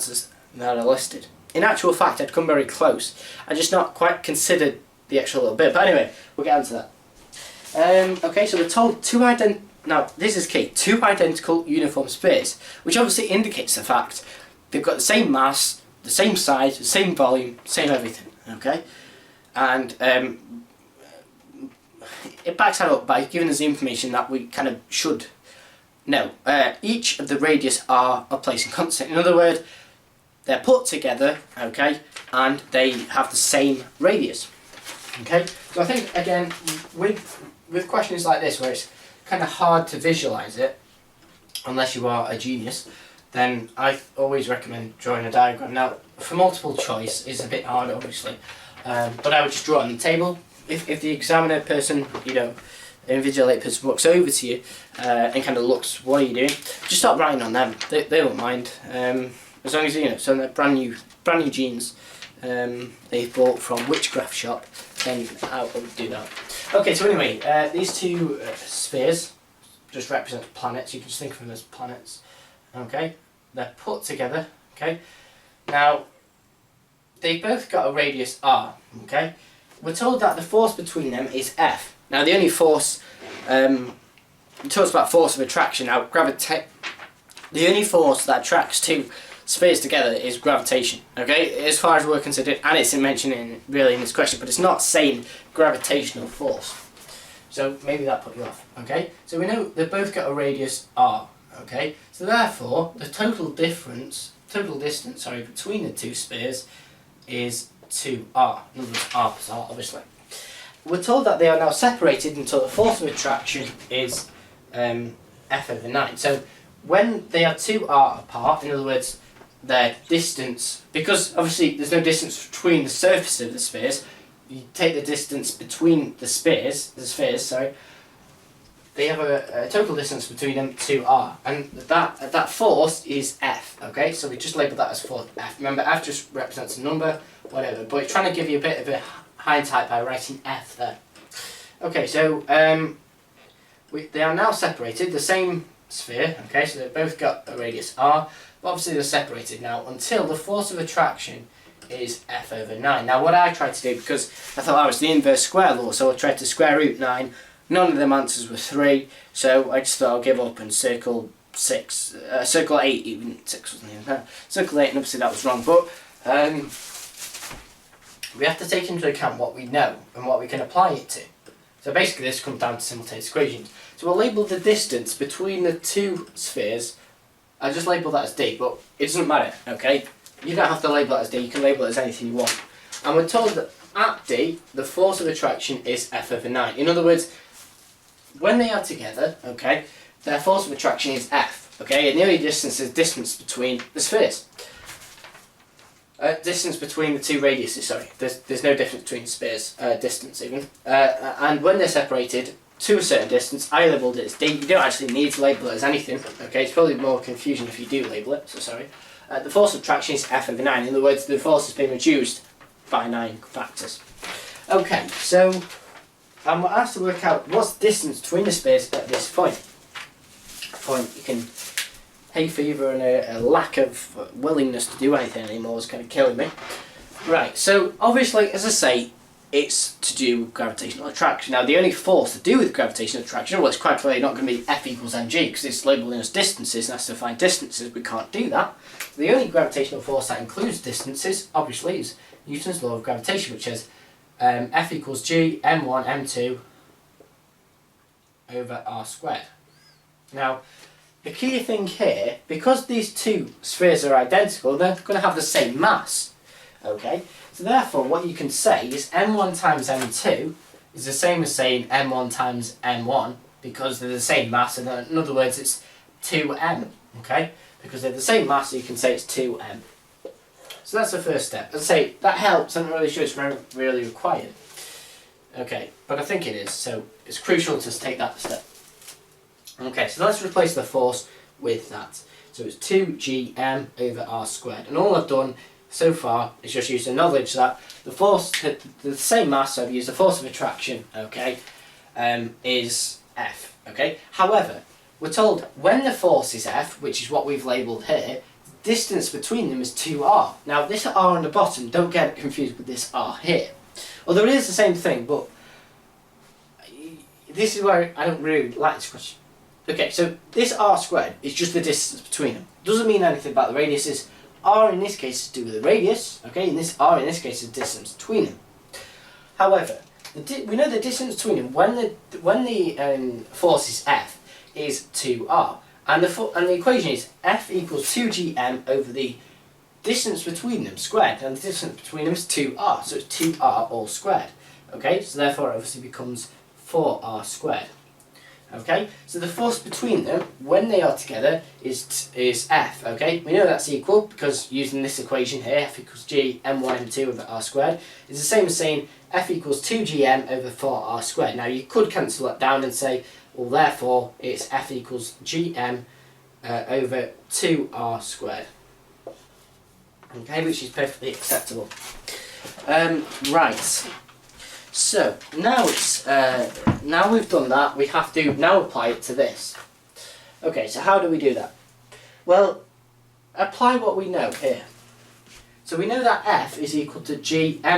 answers that are listed. In actual fact, I'd come very close. I just not quite considered the extra little bit. But anyway, we'll get on to that. Okay, so we're told now this is key, two identical uniform spheres, which obviously indicates the fact they've got the same mass, the same size, the same volume, same everything. Okay, and it backs that up by giving us the information that we kind of should know. Each of the radius are a placing constant. In other words, they're put together, okay, and they have the same radius. Okay, so I think again with questions like this where it's kind of hard to visualize it unless you are a genius, then I always recommend drawing a diagram. Now for multiple choice is a bit hard obviously, but I would just draw it on the table. If the examiner person, you know, invigilate person walks over to you and kind of looks, what are you doing? Just start writing on them. They won't mind. As long as you know, so they're brand new jeans they've bought from which graph shop, then I would do that. Okay, so anyway, these two spheres just represent planets. You can just think of them as planets. Okay, they're put together. Okay, now they both got a radius r. Okay, we're told that the force between them is F. Now the only force, it talks about force of attraction. Now the only force that attracts two spheres together is gravitation. Okay, as far as we're considered, and it's mentioned in this question, but it's not saying gravitational force. So maybe that put you off. Okay, so we know they've both got a radius r. Okay, so therefore the total distance between the two spheres is 2r. In other words, r plus r, obviously. We're told that they are now separated until the force of attraction is F over 9. So when they are 2r apart, in other words, their distance, because obviously there's no distance between the surface of the spheres, you take the distance between the spheres, they have a total distance between them 2r, and that force is F. Okay, so we just label that as force F. Remember, F just represents a number, whatever, but it's trying to give you a bit of a hindsight by writing F there. Okay, so they are now separated, the same sphere. Okay, so they've both got a radius r, but obviously they're separated now until the force of attraction is F over 9. Now what I tried to do, because I thought I was the inverse square law, so I tried to square root 9. None of them answers were 3, so I just thought I'll give up and circle 6, circle 8, even 6 wasn't even there. Circle 8, and obviously that was wrong, but we have to take into account what we know and what we can apply it to. So basically this comes down to simultaneous equations. So we'll label the distance between the two spheres, I just label that as D, but it doesn't matter, okay? You don't have to label it as D, you can label it as anything you want. And we're told that at D, the force of attraction is F over 9. In other words, when they are together, okay, their force of attraction is F, okay, and the only distance is distance between the spheres. Distance between the two radiuses, sorry. There's no difference between spheres, distance even. And when they're separated to a certain distance, I labelled it as D. You don't actually need to label it as anything, okay, it's probably more confusion if you do label it, so sorry. The force of attraction is F over 9, in other words, the force has been reduced by 9 factors. Okay, so I'm asked to work out what's the distance between the spheres at this point. You can hay fever and a lack of willingness to do anything anymore is kind of killing me. Right, so obviously, as I say, it's to do with gravitational attraction. Now, the only force to do with gravitational attraction, well, it's quite clearly not going to be F equals mg, because it's labelled as distances, and has to find distances. We can't do that. The only gravitational force that includes distances, obviously, is Newton's law of gravitation, which says F equals g m1 m2 over r squared. Now, the key thing here, because these two spheres are identical, they're going to have the same mass. Okay, so therefore what you can say is m1 times m2 is the same as saying m1 times m1, because they're the same mass, and in other words it's 2m, okay? Because they're the same mass, so you can say it's 2m. So that's the first step. As I say, that helps. I'm not really sure it's really required. Okay, but I think it is, so it's crucial to take that step. Okay, so let's replace the force with that. So it's 2gm over r squared. And all I've done so far is just use the knowledge that the force, the same mass, so I've used the force of attraction, okay, is F, okay? However, we're told when the force is F, which is what we've labelled here, distance between them is 2r. Now this r on the bottom, don't get confused with this r here. Although it is the same thing, but this is where I don't really like this question. Okay, so this r squared is just the distance between them. Doesn't mean anything about the radiuses. R in this case is to do with the radius, okay, and this r in this case is the distance between them. However, we know the distance between them when the force is F is 2r, and the equation is F equals 2gm over the distance between them squared, and the distance between them is 2r, so it's 2r all squared. Okay, so therefore it obviously becomes 4r squared. Okay, so the force between them when they are together is F. Okay, we know that's equal because using this equation here, F equals g m1 m2 over r squared is the same as saying F equals 2gm over 4r squared. Now you could cancel that down and say, well, therefore it's F equals gm over 2r squared. Okay, which is perfectly acceptable. Right. So now it's now we've done that, we have to now apply it to this. Okay, so how do we do that? Well, apply what we know here. So we know that F is equal to gm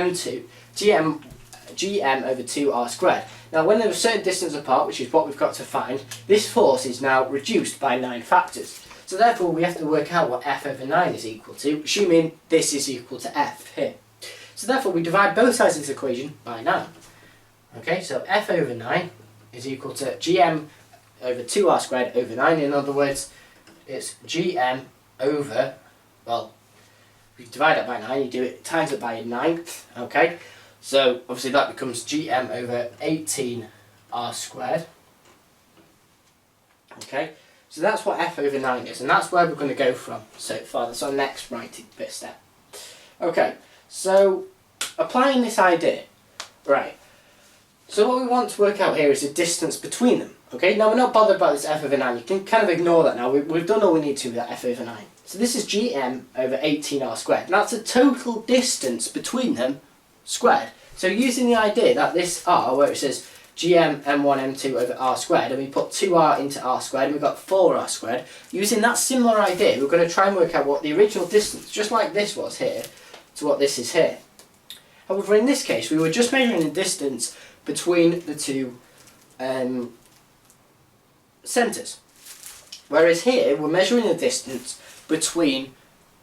over 2r squared. Now when they're a certain distance apart, which is what we've got to find, this force is now reduced by 9 factors. So therefore we have to work out what F over 9 is equal to, assuming this is equal to F here. So therefore we divide both sides of this equation by 9. Okay, so F over 9 is equal to gm over 2r squared over 9. In other words, it's gm over, well, if you divide that by 9, you do it times it by a ninth. Okay, so obviously that becomes gm over 18r squared. Okay, so that's what F over 9 is, and that's where we're going to go from so far. That's our next writing bit step. Okay, so applying this idea, right, so what we want to work out here is the distance between them. Okay, now we're not bothered about this F over 9, you can kind of ignore that now, we've done all we need to with that F over 9. So this is gm over 18r squared, and that's the total distance between them squared. So using the idea that this r, where it says gm m1 m2 over r squared, and we put 2r into r squared and we've got 4r squared, using that similar idea we're going to try and work out what the original distance, just like this was here, to what this is here. However, in this case we were just measuring the distance between the two centres, whereas here we're measuring the distance between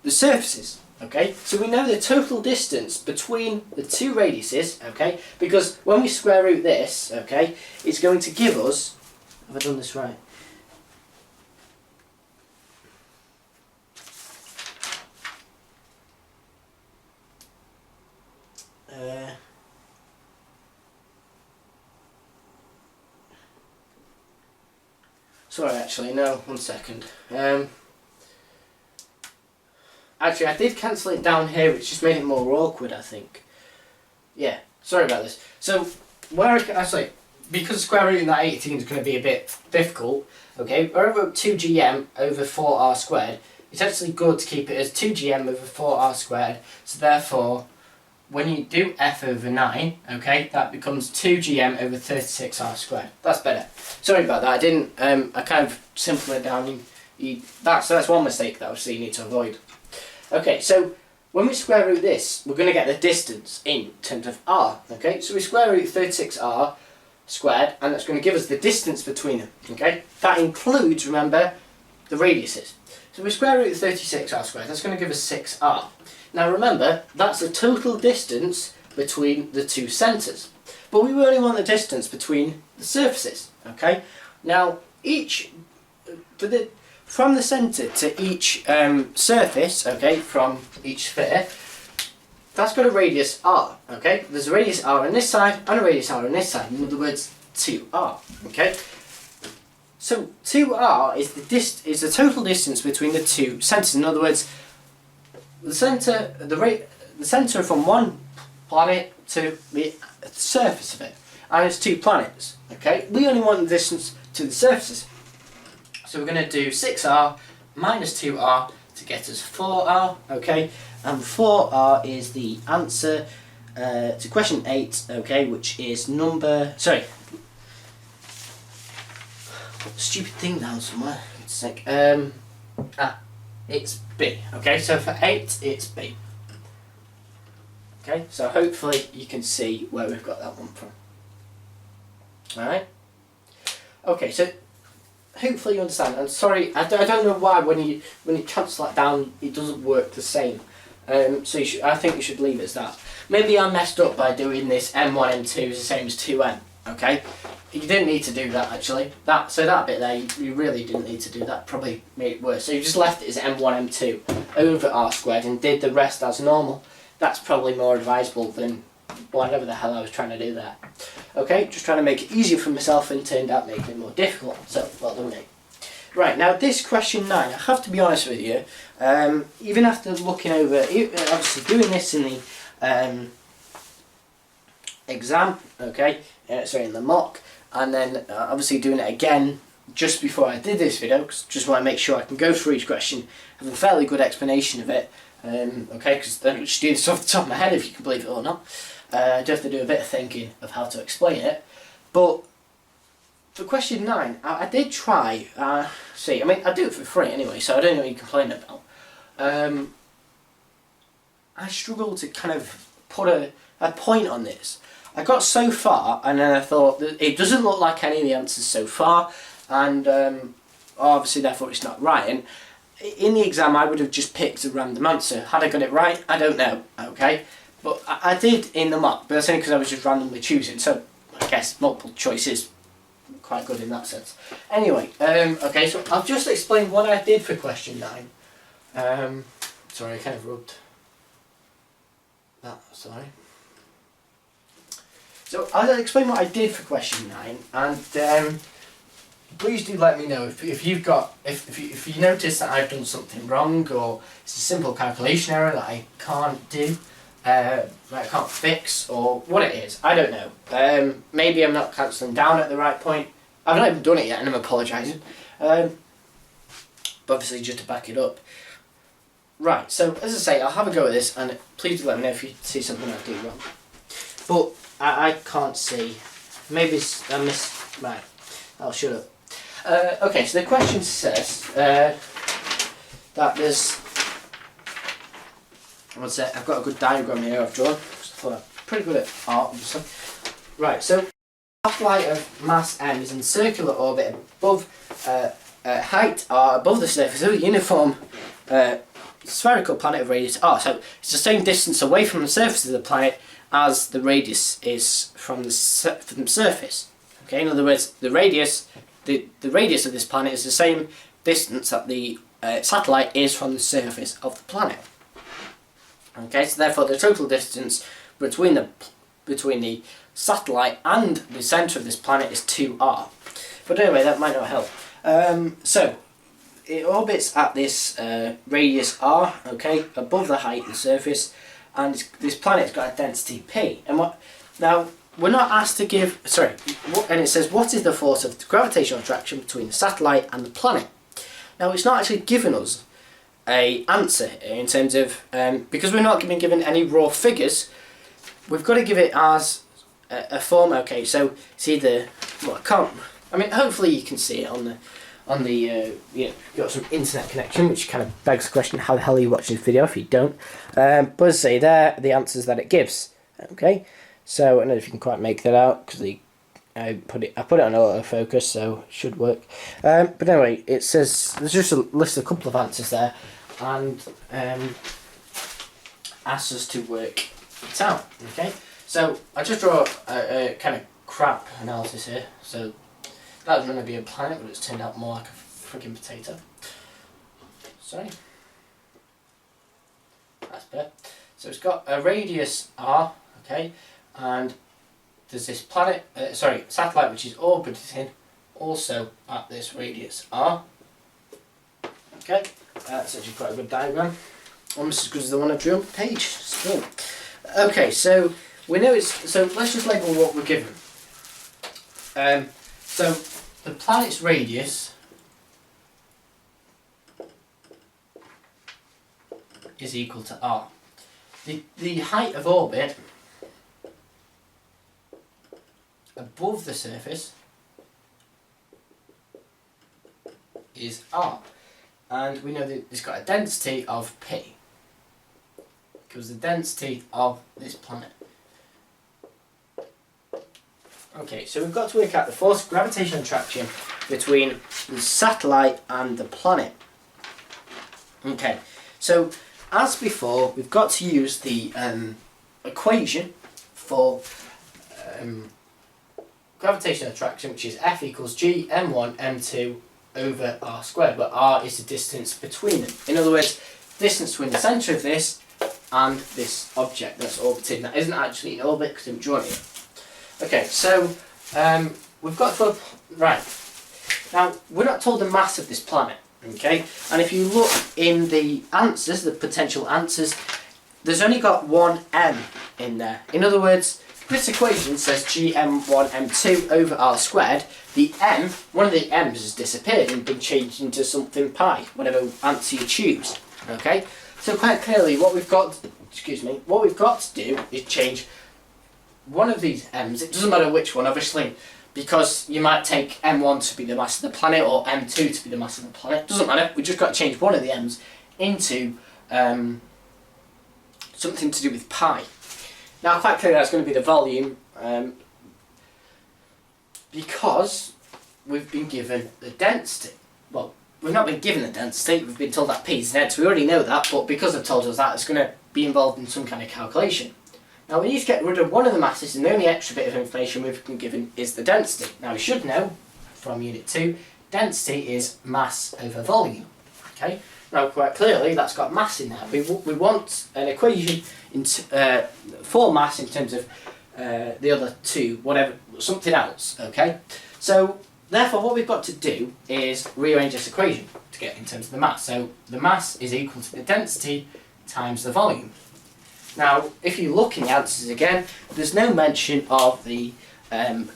the surfaces. Okay, so we know the total distance between the two radiuses, okay, because when we square root this, okay, it's going to give us, have I done this right? Sorry, actually, no, one second. Actually, I did cancel it down here, which just made it more awkward, I think. Yeah, sorry about this. So, where actually, because square rooting that 18 is going to be a bit difficult, okay, where I wrote 2gm over 4r squared, it's actually good to keep it as 2gm over 4r squared, so therefore, when you do F over 9, okay, that becomes 2gm over 36r squared. That's better. Sorry about that, I didn't, I kind of simplified it down. That's one mistake that obviously you need to avoid. Okay, so when we square root this, we're going to get the distance in terms of r, okay? So we square root 36r squared, and that's going to give us the distance between them, okay? That includes, remember, the radiuses. So we square root 36r squared, that's going to give us 6r. Now remember, that's the total distance between the two centres. But we only want the distance between the surfaces, okay? Now, from the centre to each surface, okay, from each sphere, that's got a radius r, okay? There's a radius r on this side and a radius r on this side, in other words, 2r, okay? So 2r is the total distance between the two centres. In other words, the centre from one planet to the surface of it, and it's 2 planets, okay? We only want the distance to the surfaces. So we're going to do 6r minus 2r to get us 4r, okay? And 4r is the answer to question 8, okay, which is sorry. Stupid thing down somewhere. It's like, it's B. Okay, so for 8, it's B. Okay, so hopefully you can see where we've got that one from. Alright? Okay, so hopefully you understand. I'm sorry, I don't know why when you cancel that down it doesn't work the same. So I think you should leave it as that. Maybe I messed up by doing this M1, M2 is the same as 2M. Okay? You didn't need to do that actually. That bit there, you really didn't need to do that. Probably made it worse. So you just left it as M1, M2 over R squared and did the rest as normal. That's probably more advisable than whatever the hell I was trying to do there. Okay, just trying to make it easier for myself and turned out making it more difficult. So, well done me. Right, now this question 9, I have to be honest with you, even after looking over, obviously doing this in the exam, okay, sorry, in the mock, and then obviously doing it again just before I did this video, because just want to make sure I can go through each question, have a fairly good explanation of it, okay, because I don't just do this off the top of my head if you can believe it or not. I do have to do a bit of thinking of how to explain it, but for question 9, I did try, see, I mean, I do it for free anyway, so I don't know what you complain about. I struggled to kind of put a point on this. I got so far, and then I thought that it doesn't look like any of the answers so far, and obviously therefore it's not right. And in the exam I would have just picked a random answer. Had I got it right? I don't know, okay? But I did in the mock, but that's only because I was just randomly choosing, so I guess multiple choice is quite good in that sense. Anyway, okay, so I'll just explain what I did for question 9. Sorry, I kind of rubbed that, sorry. So I'll explain what I did for question 9, and please do let me know if you've got, if you notice that I've done something wrong, or it's a simple calculation error that I can't do, that I can't fix, or what it is. I don't know. Maybe I'm not cancelling down at the right point. I've not even done it yet, and I'm apologising. But obviously, just to back it up. Right. So as I say, I'll have a go at this, and please do let me know if you see something I do wrong. But I can't see. Maybe I missed. Right. I'll shut up. Okay. So the question says that there's. What's that? I've got a good diagram here I've drawn. I thought I'm pretty good at art, obviously. Right, so half-light of mass m is in circular orbit above height r above the surface of a uniform spherical planet of radius r. So it's the same distance away from the surface of the planet as the radius is from the surface. Okay, in other words, the radius of this planet is the same distance that the satellite is from the surface of the planet. Okay, so therefore the total distance between the satellite and the centre of this planet is 2r. But anyway, that might not help. So it orbits at this radius r, okay, above the height of the surface, and this planet's got a density p. And now we're not asked to give. And it says what is the force of gravitational attraction between the satellite and the planet. Now it's not actually given us a answer in terms of because we're not being given any raw figures, we've got to give it as a form. Okay, so it's either, well, I mean hopefully you can see it on the you've got some internet connection, which kind of begs the question, how the hell are you watching this video if you don't? But as I say, there are the answers that it gives. Okay, so I don't know if you can quite make that out because I put it on autofocus, so it should work. But anyway, it says there's just a list of a couple of answers there, and asks us to work it out. Okay, so I just draw a kind of crap analysis here. So that was going to be a planet, but it's turned out more like a freaking potato. Sorry, that's better. So it's got a radius r. Okay, and there's this planet, satellite which is orbiting also at this radius r. Okay, that's actually quite a good diagram. Almost as good as the one I drew on the page. Still. Okay, so we know it's. So let's just label what we're given. So the planet's radius is equal to r. The height of orbit above the surface is r. and we know that it's got a density of P. Because the density of this planet. Okay, so we've got to work out the force of gravitational attraction between the satellite and the planet. Okay, so as before, we've got to use the equation for gravitational attraction, which is F equals G m1 m2 over r squared, but r is the distance between them. In other words, distance between the centre of this and this object that's orbiting, that isn't actually in orbit because I'm drawing it. Okay, so we've got to, right, now we're not told the mass of this planet, okay, and if you look in the answers, the potential answers, there's only got one m in there. In other words, this equation says gm1 m2 over r squared. The m, one of the m's has disappeared and been changed into something pi, whatever answer you choose, okay. So quite clearly what we've got, what we've got to do is change one of these m's. It doesn't matter which one, obviously, because you might take m1 to be the mass of the planet or m2 to be the mass of the planet. Doesn't matter. We just got to change one of the m's into something to do with pi. Now, quite clearly, that's going to be the volume, because we've been given the density. Well, we've not been given the density. We've been told that P is net. We already know that, but because they've told us that, it's going to be involved in some kind of calculation. Now we need to get rid of one of the masses, and the only extra bit of information we've been given is the density. Now we should know from Unit 2, density is mass over volume. Okay. Now quite clearly that's got mass in there. We want an equation for mass in terms of the other two, whatever, something else. Okay. So therefore what we've got to do is rearrange this equation to get in terms of the mass. So the mass is equal to the density times the volume. Now, if you look in the answers again, there's no mention of the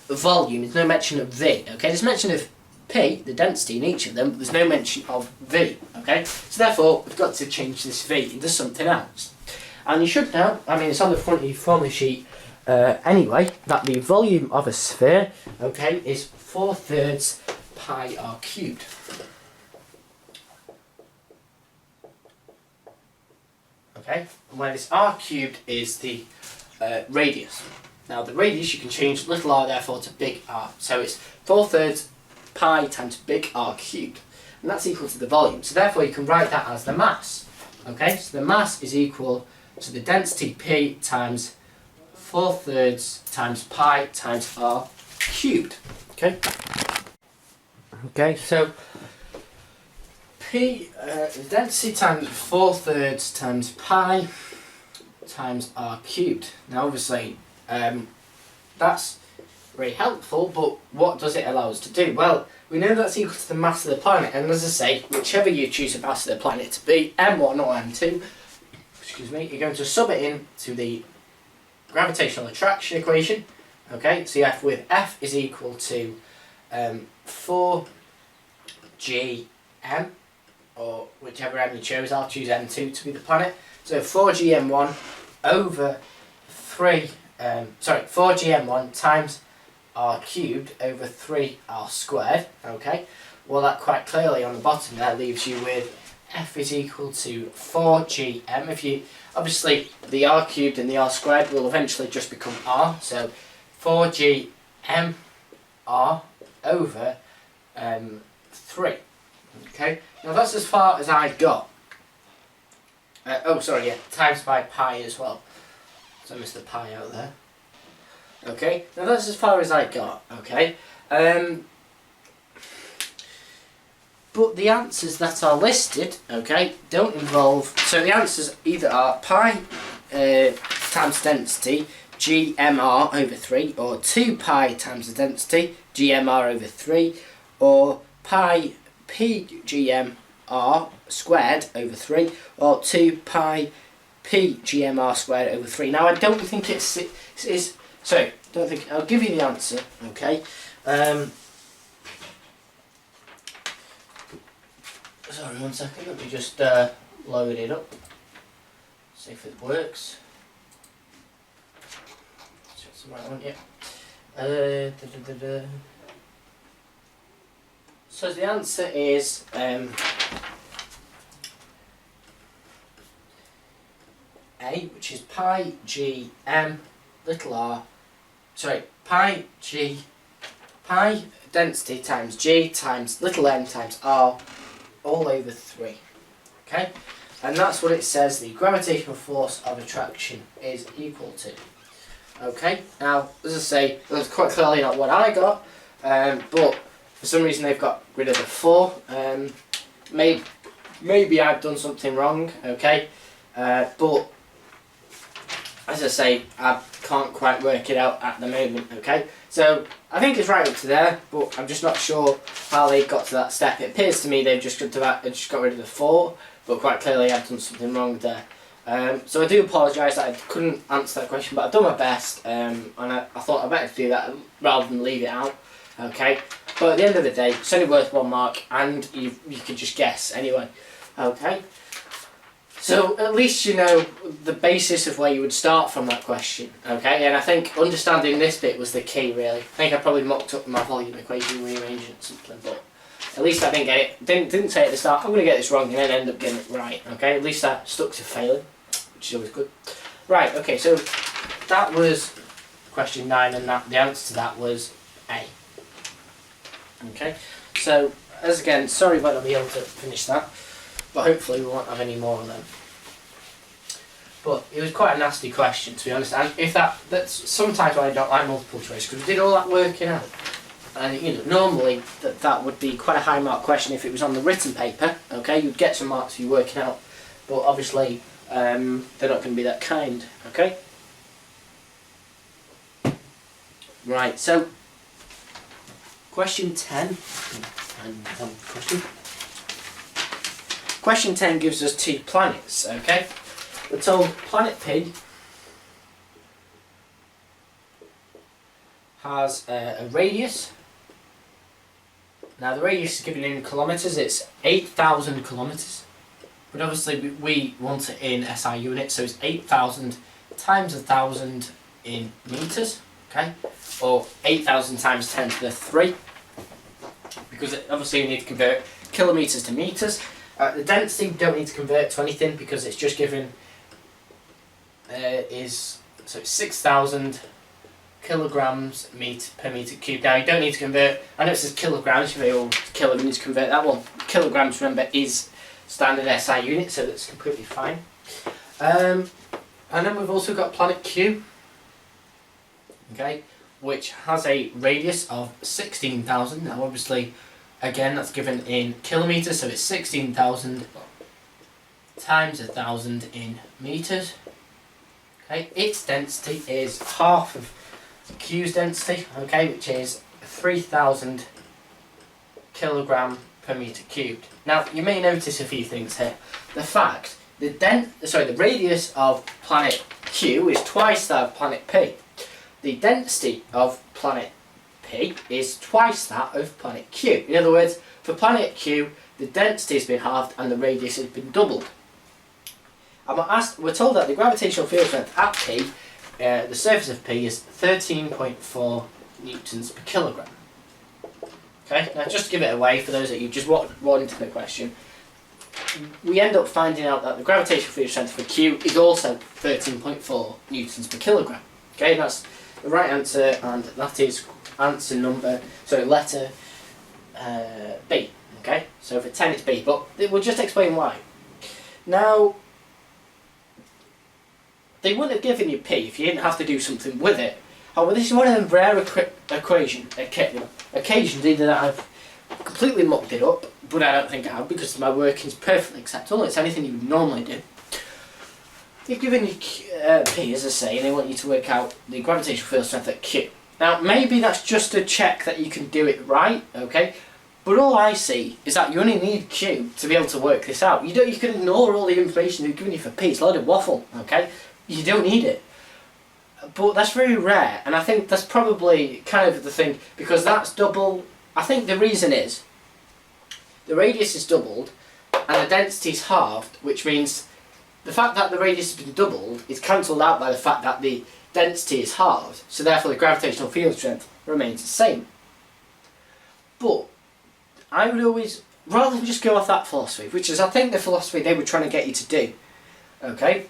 volume, there's no mention of V, okay? There's mention of P, the density in each of them, but there's no mention of V, okay? So therefore, we've got to change this V into something else. And you should know, I mean, it's on the front of your formula sheet anyway, that the volume of a sphere, okay, is 4/3 pi r cubed. Okay, where this r cubed is the radius. Now the radius you can change little r therefore to big R. So it's 4/3 pi times big R cubed. And that's equal to the volume. So therefore you can write that as the mass. Okay, so the mass is equal to the density P times 4/3 times pi times R cubed. Okay. Okay, so P, the density times 4/3 times pi times r cubed. Now obviously that's very helpful, but what does it allow us to do? Well, we know that's equal to the mass of the planet, and as I say, whichever you choose the mass of the planet to be, m1 or m2, excuse me, you're going to sub it in to the gravitational attraction equation. Okay, so you have with F is equal to 4gm, or whichever m you chose. I'll choose m2 to be the planet. So 4gm1 over 4gm1 times r cubed over 3r squared. Okay, well that quite clearly on the bottom there leaves you with F is equal to 4gm. If you, obviously the r cubed and the r squared will eventually just become r, so 4gm r over 3. Okay, now that's as far as I got. Times by pi as well. So I missed the pi out there. Okay, now that's as far as I got. Okay, but the answers that are listed, okay, don't involve. So the answers either are pi times density gmr over 3, or 2 pi times the density gmr over 3, or pi pgmr squared over 3, or 2 pi pgmr squared over 3. Now I don't think I'll give you the answer, okay. Sorry, 1 second, let me just load it up, see if it works. That's the right one, yeah. So the answer is A, which is pi g m little r, sorry, pi density times g times little m times r all over 3. Okay? And that's what it says the gravitational force of attraction is equal to. Okay? Now, as I say, that's quite clearly not what I got, but for some reason they've got rid of the 4. Maybe I've done something wrong, okay? But as I say, I can't quite work it out at the moment, okay? So I think it's right up to there, but I'm just not sure how they got to that step. It appears to me they've just got rid of the 4, but quite clearly I've done something wrong there. So I do apologise that I couldn't answer that question, but I've done my best, and I thought I'd better do that rather than leave it out, okay? But at the end of the day, it's only worth 1 mark, and you could just guess anyway, okay? So at least you know the basis of where you would start from that question, okay? And I think understanding this bit was the key, really. I think I probably mocked up my volume equation, rearranging it something, but at least I didn't get it. Didn't say at the start, I'm going to get this wrong, and then end up getting it right, okay? At least I stuck to failing, which is always good. Right, okay, so that was question 9, and the answer to that was A. Okay, so as again, sorry about not being able to finish that, but hopefully we won't have any more of them. But it was quite a nasty question, to be honest, and if that's sometimes why I don't like multiple choice, because we did all that working out. And you know, normally that would be quite a high mark question if it was on the written paper, okay, you'd get some marks for you working out, but obviously they're not going to be that kind, okay? Right, so question 10, Question 10 gives us 2 planets, okay? We're told planet P has a radius. Now the radius is given in kilometres, it's 8,000 kilometres. But obviously we want it in SI units, so it's 8,000 times 1,000 in metres, okay? Or 8,000 times 10 to the 3. Because obviously you need to convert kilometres to metres. The density don't need to convert to anything because it's just given it's 6,000 kilograms per metre cubed. Now you don't need to convert, I know it says kilograms, you may all kilo, you need to convert that one. Kilograms, remember, is standard SI unit, so that's completely fine. And then we've also got planet Q, okay, which has a radius of 16,000. Now obviously, again, that's given in kilometres, so it's 16,000 times 1,000 in metres. Okay, its density is half of Q's density, okay, which is 3,000 kilogram per metre cubed. Now, you may notice a few things here. The fact, the radius of planet Q is twice that of planet P. The density of planet P is twice that of planet Q. In other words, for planet Q, the density has been halved and the radius has been doubled. We're told that the gravitational field strength at P, the surface of P, is 13.4 newtons per kilogram. Okay, now just to give it away for those that you just wanted the question, we end up finding out that the gravitational field strength for Q is also 13.4 newtons per kilogram. Okay, that's the right answer, and that is letter B. Okay, so for 10 it's B, but we'll just explain why. Now, they wouldn't have given you P if you didn't have to do something with it. However, this is one of them rare occasions either that I've completely mucked it up, but I don't think I have because my working's perfectly acceptable. It's anything you would normally do. They've given you P, as I say, and they want you to work out the gravitational field strength at Q. Now, maybe that's just to check that you can do it right, okay? But all I see is that you only need Q to be able to work this out. You can ignore all the information they've given you for P. It's a load of waffle, okay? You don't need it. But that's very rare, and I think that's probably kind of the thing, because that's double. I think the reason is the radius is doubled and the density is halved, which means the fact that the radius has been doubled is cancelled out by the fact that the density is halved, so therefore the gravitational field strength remains the same. But I would always, rather than just go off that philosophy, which is I think the philosophy they were trying to get you to do, okay,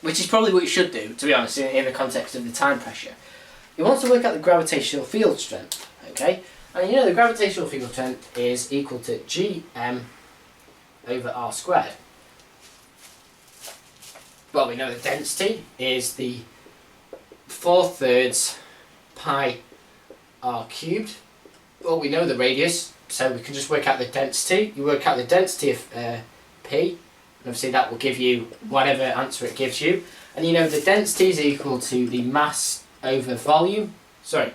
which is probably what you should do, to be honest, in the context of the time pressure. You want to work out the gravitational field strength, okay? And you know the gravitational field strength is equal to Gm over r squared. Well, we know the density is the 4/3 pi r cubed. Well, we know the radius, so we can just work out the density. You work out the density of P, and obviously that will give you whatever answer it gives you. And you know the density is equal to the mass over volume. Sorry.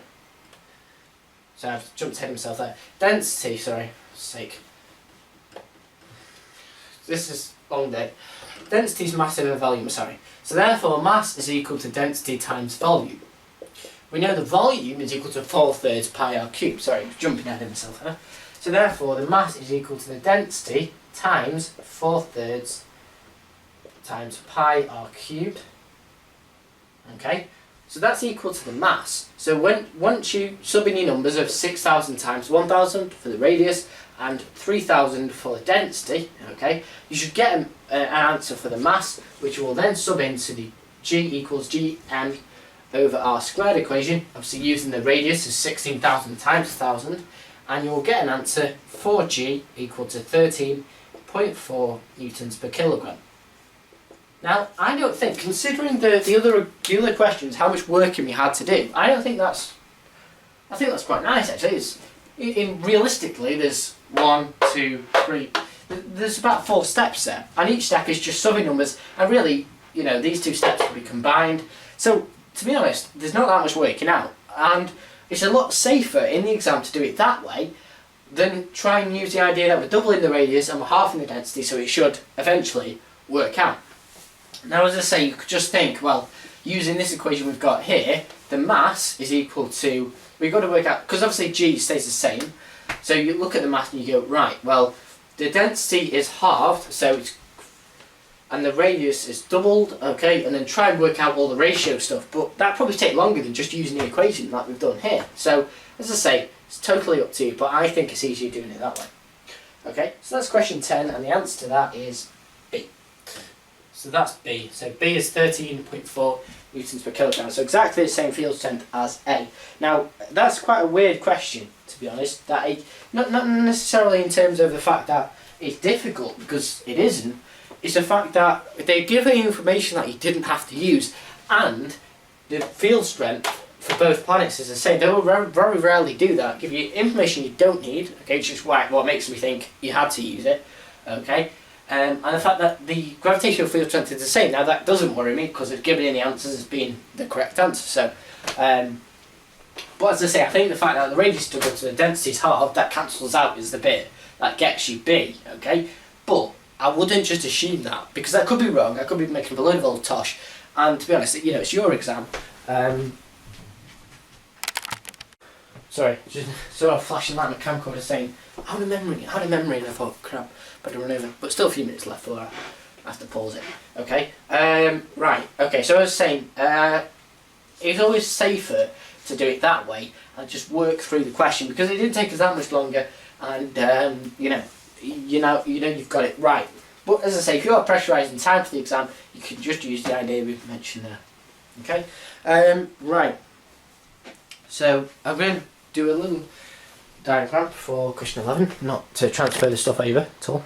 So I've jumped ahead of myself there. Density, sorry, sake. This is long dead. Density is mass over volume, sorry. So therefore mass is equal to density times volume. We know the volume is equal to 4/3 pi r cubed. Sorry, jumping ahead of myself there. So therefore the mass is equal to the density times 4/3 times pi r cubed. Okay, so that's equal to the mass. So once you sub in your numbers of 6,000 times 1,000 for the radius and 3,000 for the density, okay, you should get an answer for the mass, which will then sub into the G equals Gm over r squared equation, obviously using the radius of 16,000 times 1,000, and you will get an answer for G equal to 13.4 newtons per kilogram. Now, I don't think, considering the other questions, how much working we had to do, I think that's quite nice actually. Realistically, there's 1, 2, 3, there's about 4 steps there, and each step is just summing numbers, and really, you know, these 2 steps can be combined. So, to be honest, there's not that much working out, and it's a lot safer in the exam to do it that way than try and use the idea that we're doubling the radius and we're halving the density, so it should eventually work out. Now, as I say, you could just think, well, using this equation we've got here, the mass is equal to, we've got to work out, because obviously G stays the same, so you look at the mass and you go, right, well, the density is halved, so it's, and the radius is doubled, okay, and then try and work out all the ratio stuff, but that probably take longer than just using the equation like we've done here. So, as I say, it's totally up to you, but I think it's easier doing it that way. Okay, so that's question 10, and the answer to that is B. So that's B. So B is 13.4 newtons per kilogram. So exactly the same field strength as A. Now, that's quite a weird question, to be honest. That not necessarily in terms of the fact that it's difficult, because it isn't. It's the fact that they give you information that you didn't have to use, and the field strength for both planets is the same. They will very rarely do that. Give you information you don't need, okay, which is what makes me think you had to use it, okay. And the fact that the gravitational field strength is the same. Now that doesn't worry me because it's given in the answers as being the correct answer. So, but as I say, I think the fact that the radius doubled to the density is halved, that cancels out is the bit that gets you B, okay. But I wouldn't just assume that, because that could be wrong. I could be making a load of old tosh, and to be honest, you know, it's your exam. Sorry, just saw a flashing light on the camcorder saying, out of memory, and I thought, crap, better run over. But still a few minutes left before I have to pause it. Okay, right, okay, so I was saying, it's always safer to do it that way and just work through the question, because it didn't take us that much longer, and you know you've got it right. But as I say, if you are pressurised in time for the exam, you can just use the idea we've mentioned there. Okay, right. So I'm going to do a little diagram for question 11, not to transfer the stuff over at all.